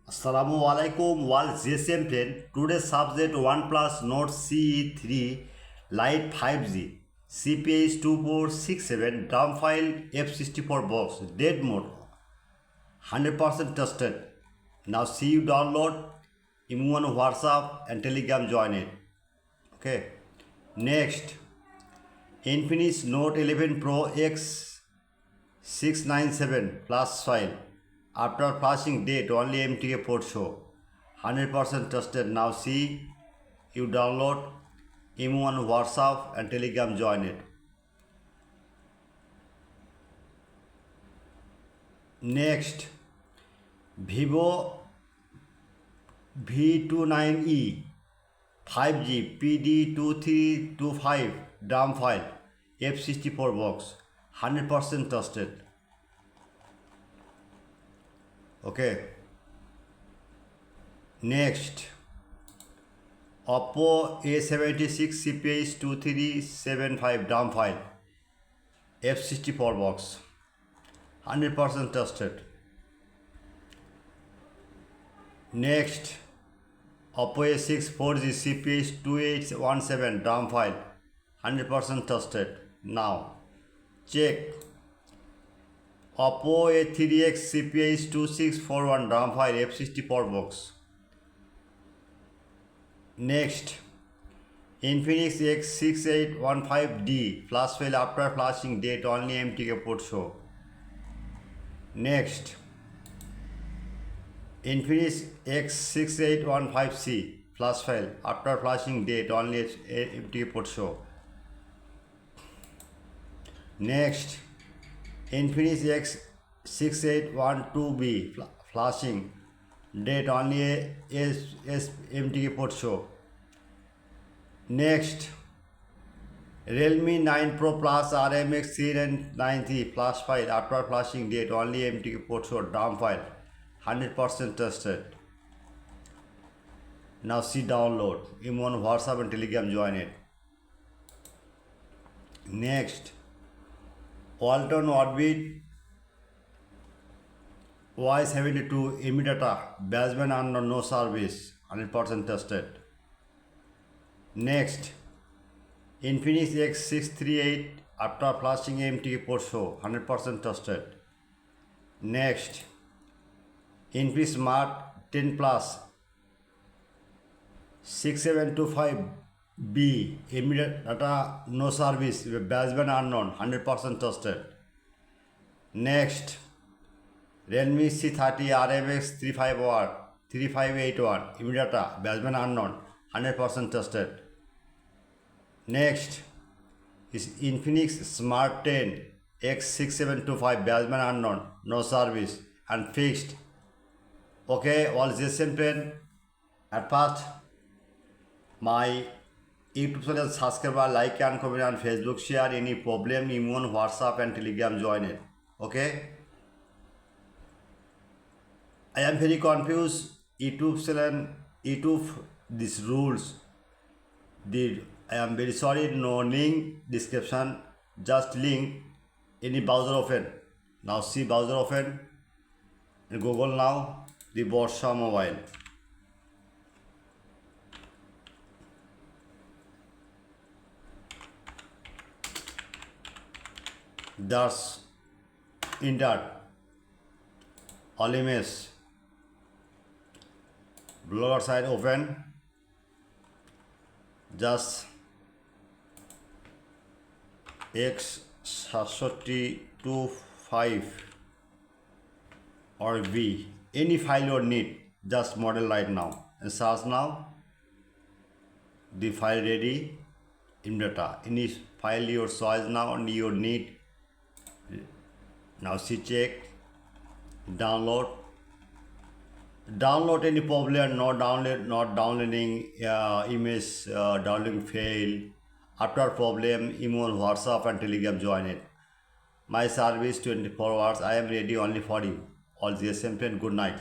Assalamu alaikum world GSM friend. Today's subject OnePlus Note CE3 Lite 5G. CPI is 2467. DRAM file F64 box. Dead mode. 100% trusted. Now see you download. Imo on WhatsApp and Telegram join it. Okay. Next. Infinix Note 11 Pro X697 plus file. After flashing date, only MTK Prot show. 100% trusted. Now see you download Imo on WhatsApp and Telegram join it. Next, Vivo V29e 5G PD2325 DRAM file F64 box. 100% trusted. Okay. Next, Oppo A76 CPI 2375 DRAM file F64 box. 100% trusted. Next, Oppo A6 4G CPI 2817 DRAM file. 100% trusted. Now check. Oppo A3X CPI 2641 DRAM file F64 box. Next, Infinix X6812B flash fail after flashing date, only MTK Prot show. Next, Infinix X6815C flash fail after flashing date, only MTK Prot show. Next, Infinix X6812B flashing date, only MTK Prot show. Next, Realme 9 Pro Plus RMX 3993 flash file after flashing date, only MTK Prot show DRAM file. 100% trusted. Now see download. Imo on WhatsApp and Telegram join it. Next, Walton Orbit Y72 Immediata Basement under no service. 100% trusted. Next, Infinix X638 after flashing MTK Prot show. 100% trusted. Next, Infinix Smart 10 Plus 6725B immediate data no service basement unknown. 100% trusted. Next, Realme C30 RMX 3581 immediate data basement unknown. 100% trusted. Next is Infinix Smart 10 X6725 basement unknown, no service and fixed. Okay, all this friend. At first, my YouTube channel subscribe, like and comment on Facebook, share. Any problem, Imo on WhatsApp and Telegram join it. Okay. I am very confused. YouTube channel, these rules. I am very sorry. No link description. Just link. Any browser open. Now see browser open. In Google now. The Borsha Mobile. That's enter all image. Blogger site open. Just X6812 or B. Any file you need, just model right now and search now. The file ready in data. Any file your choice now and you need. Now see check. Download. Download any problem. Not downloading image. Downloading fail. After problem, Imo on WhatsApp and Telegram join it. My service 24 hours. I am ready only for you. All the same friend. Good night.